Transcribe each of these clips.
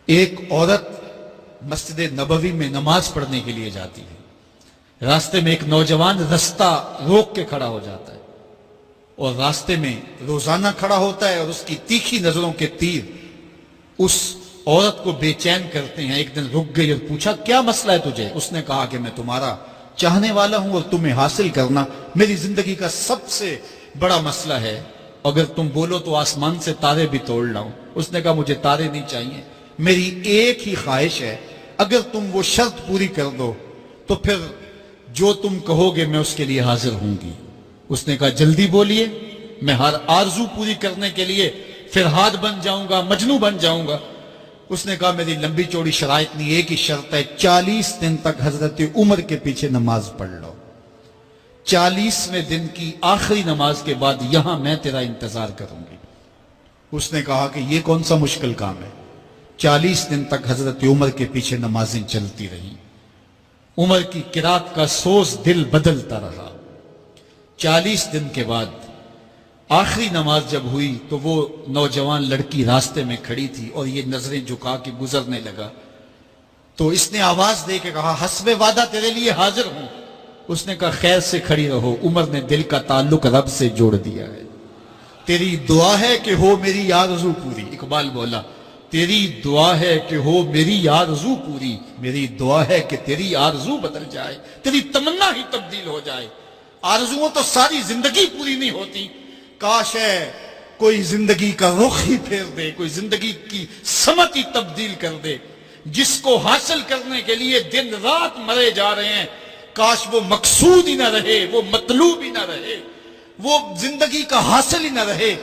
ایک عورت مسجد نبوی میں نماز پڑھنے کے لیے جاتی ہے، راستے میں ایک نوجوان رستہ روک کے کھڑا ہو جاتا ہے اور راستے میں روزانہ کھڑا ہوتا ہے اور اس کی تیکھی نظروں کے تیر اس عورت کو بے چین کرتے ہیں۔ ایک دن رک گئی اور پوچھا کیا مسئلہ ہے تجھے؟ اس نے کہا کہ میں تمہارا چاہنے والا ہوں اور تمہیں حاصل کرنا میری زندگی کا سب سے بڑا مسئلہ ہے، اگر تم بولو تو آسمان سے تارے بھی توڑ لاؤں۔ اس نے کہا مجھے تارے نہیں چاہیے، میری ایک ہی خواہش ہے، اگر تم وہ شرط پوری کر دو تو پھر جو تم کہو گے میں اس کے لیے حاضر ہوں گی۔ اس نے کہا جلدی بولیے، میں ہر آرزو پوری کرنے کے لیے فرہاد بن جاؤں گا، مجنوں بن جاؤں گا۔ اس نے کہا میری لمبی چوڑی شرائط نہیں، ایک ہی شرط ہے، 40 دن تک حضرت عمر کے پیچھے نماز پڑھ لو، 40ویں دن کی آخری نماز کے بعد یہاں میں تیرا انتظار کروں گی۔ اس نے کہا کہ یہ کون سا مشکل کام ہے؟ 40 دن تک حضرت عمر کے پیچھے نمازیں چلتی رہیں، عمر کی قرات کا سوز دل بدلتا رہا۔ 40 دن کے بعد آخری نماز جب ہوئی تو وہ نوجوان لڑکی راستے میں کھڑی تھی اور یہ نظریں جھکا کے گزرنے لگا، تو اس نے آواز دے کے کہا حسب وعدہ تیرے لیے حاضر ہوں۔ اس نے کہا خیر سے کھڑی رہو، عمر نے دل کا تعلق رب سے جوڑ دیا ہے، تیری دعا ہے کہ ہو میری آرزو پوری۔ اقبال بولا تیری دعا ہے کہ ہو میری آرزو پوری، میری دعا ہے کہ تیری آرزو بدل جائے، تیری تمنا ہی تبدیل ہو جائے۔ آرزوؤں تو ساری زندگی پوری نہیں ہوتی، کاش ہے کوئی زندگی کا رخ ہی پھیر دے، کوئی زندگی کی سمت ہی تبدیل کر دے۔ جس کو حاصل کرنے کے لیے دن رات مرے جا رہے ہیں، کاش وہ مقصود ہی نہ رہے، وہ مطلوب ہی نہ رہے، وہ زندگی کا حاصل ہی نہ رہے،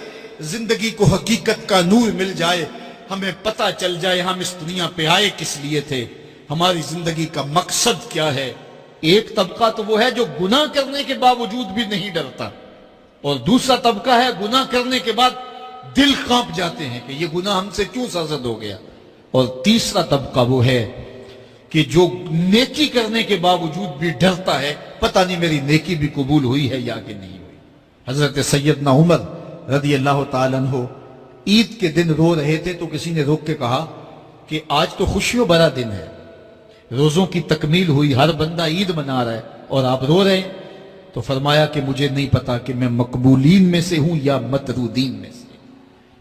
زندگی کو حقیقت کا نور مل جائے، ہمیں پتہ چل جائے ہم اس دنیا پہ آئے کس لیے تھے، ہماری زندگی کا مقصد کیا ہے۔ ایک طبقہ تو وہ ہے جو گناہ کرنے کے باوجود بھی نہیں ڈرتا، اور دوسرا طبقہ ہے گناہ کرنے کے بعد دل کانپ جاتے ہیں کہ یہ گناہ ہم سے کیوں سرزد ہو گیا، اور تیسرا طبقہ وہ ہے کہ جو نیکی کرنے کے باوجود بھی ڈرتا ہے، پتہ نہیں میری نیکی بھی قبول ہوئی ہے یا کہ نہیں ہوئی۔ حضرت سیدنا عمر رضی اللہ تعالیٰ عنہ عید کے دن رو رہے تھے تو کسی نے روک کے کہا کہ آج تو خوشیوں بھرا دن ہے، روزوں کی تکمیل ہوئی، ہر بندہ عید منا رہا ہے اور آپ رو رہے ہیں۔ تو فرمایا کہ مجھے نہیں پتا کہ میں مقبولین میں سے ہوں یا مطرودین میں سے،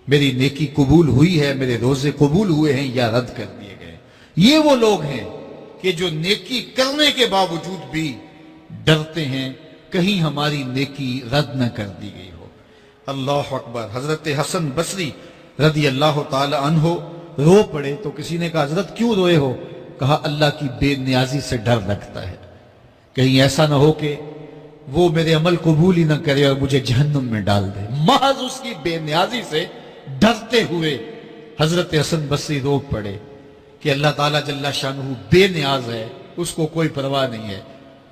میری نیکی قبول ہوئی ہے، میرے روزے قبول ہوئے ہیں یا رد کر دیے گئے۔ یہ وہ لوگ ہیں کہ جو نیکی کرنے کے باوجود بھی ڈرتے ہیں کہیں ہماری نیکی رد نہ کر دی گئی ہو۔ اللہ اکبر۔ حضرت حسن بصری رضی اللہ تعالی عنہ رو پڑے تو کسی نے کہا حضرت کیوں روئے ہو؟ کہا اللہ کی بے نیازی سے ڈر لگتا ہے، کہیں ایسا نہ ہو کہ وہ میرے عمل قبول ہی نہ کرے اور مجھے جہنم میں ڈال دے۔ محض اس کی بے نیازی سے ڈرتے ہوئے حضرت حسن بصری رو پڑے کہ اللہ تعالیٰ جل شانہ بے نیاز ہے، اس کو کوئی پرواہ نہیں ہے،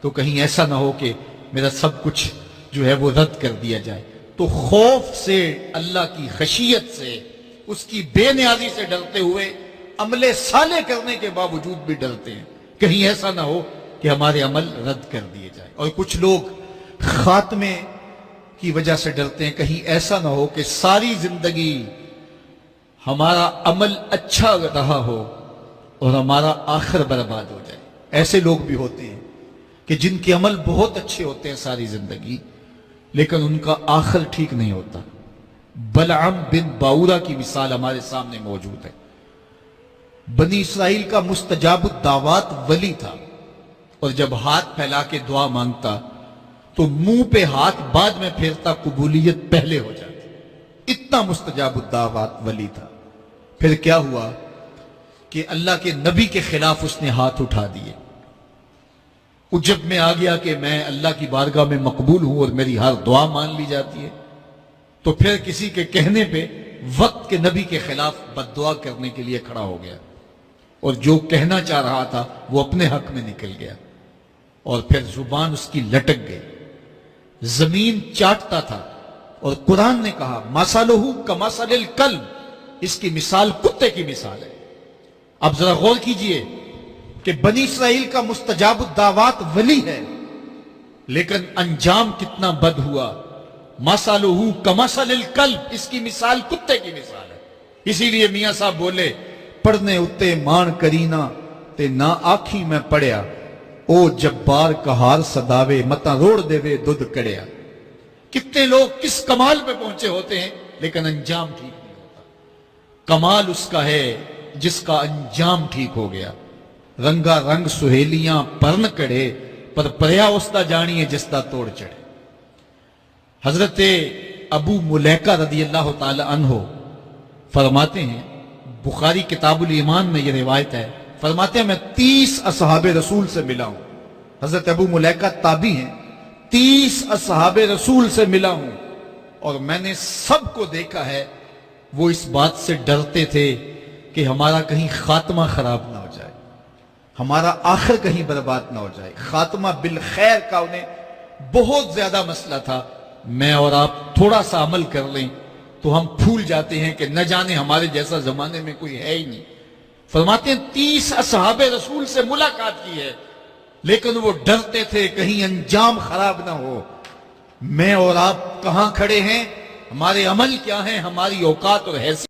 تو کہیں ایسا نہ ہو کہ میرا سب کچھ جو ہے وہ رد کر دیا جائے۔ تو خوف سے، اللہ کی خشیت سے، اس کی بے نیازی سے ڈرتے ہوئے عمل صالح کرنے کے باوجود بھی ڈرتے ہیں، کہیں ایسا نہ ہو کہ ہمارے عمل رد کر دیے جائے۔ اور کچھ لوگ خاتمے کی وجہ سے ڈرتے ہیں، کہیں ایسا نہ ہو کہ ساری زندگی ہمارا عمل اچھا رہا ہو اور ہمارا آخر برباد ہو جائے۔ ایسے لوگ بھی ہوتے ہیں کہ جن کے عمل بہت اچھے ہوتے ہیں ساری زندگی، لیکن ان کا آخر ٹھیک نہیں ہوتا۔ بلعم بن باورہ کی مثال ہمارے سامنے موجود ہے۔ بنی اسرائیل کا مستجاب الدعوات ولی تھا، اور جب ہاتھ پھیلا کے دعا مانگتا تو منہ پہ ہاتھ بعد میں پھیرتا، قبولیت پہلے ہو جاتی، اتنا مستجاب الدعوات ولی تھا۔ پھر کیا ہوا کہ اللہ کے نبی کے خلاف اس نے ہاتھ اٹھا دیے، عجب میں آ گیا کہ میں اللہ کی بارگاہ میں مقبول ہوں اور میری ہر دعا مان لی جاتی ہے۔ تو پھر کسی کے کہنے پہ وقت کے نبی کے خلاف بد دعا کرنے کے لیے کھڑا ہو گیا، اور جو کہنا چاہ رہا تھا وہ اپنے حق میں نکل گیا، اور پھر زبان اس کی لٹک گئی، زمین چاٹتا تھا، اور قرآن نے کہا مَثَلُهُ كَمَثَلِ الْكَلْبِ، اس کی مثال کتے کی مثال ہے۔ اب ذرا غور کیجئے کہ بنی اسرائیل کا مستجاب الدعوات ولی ہے، لیکن انجام کتنا بد ہوا۔ مَثَلُهُ كَمَثَلِ الْكَلْبِ، اس کی مثال کتے کی مثال ہے۔ اسی لیے میاں صاحب بولے پڑھنے اتے مان کرینا تے نہ آکھی میں پڑھیا او جبار کہار صداوے متا روڑ دے وے دودھ کڑیا. کتنے لوگ کس کمال پہ پہنچے ہوتے ہیں لیکن انجام ٹھیک نہیں ہوتا. کمال اس کا ہے جس کا انجام ٹھیک ہو گیا. رنگا رنگ سہیلیاں پرن کڑے پر پریا استا جانی ہے جس دا توڑ چڑھے. حضرت ابو ملیکہ رضی اللہ تعالی عنہ فرماتے ہیں, بخاری کتاب الایمان میں یہ روایت ہے, فرماتے ہیں میں 30 اصحاب رسول سے ملا ہوں. حضرت ابو ملیکہ تابعی ہیں. 30 اصحاب رسول سے ملا ہوں اور میں نے سب کو دیکھا ہے وہ اس بات سے ڈرتے تھے کہ ہمارا کہیں خاتمہ خراب نہ ہو جائے, ہمارا آخر کہیں برباد نہ ہو جائے. خاتمہ بالخیر کا انہیں بہت زیادہ مسئلہ تھا. میں اور آپ تھوڑا سا عمل کر لیں تو ہم پھول جاتے ہیں کہ نہ جانے ہمارے جیسا زمانے میں کوئی ہے ہی نہیں. فرماتے ہیں 30 اصحاب رسول سے ملاقات کی ہے لیکن وہ ڈرتے تھے کہیں انجام خراب نہ ہو. میں اور آپ کہاں کھڑے ہیں, ہمارے عمل کیا ہیں, ہماری اوقات اور حیثیت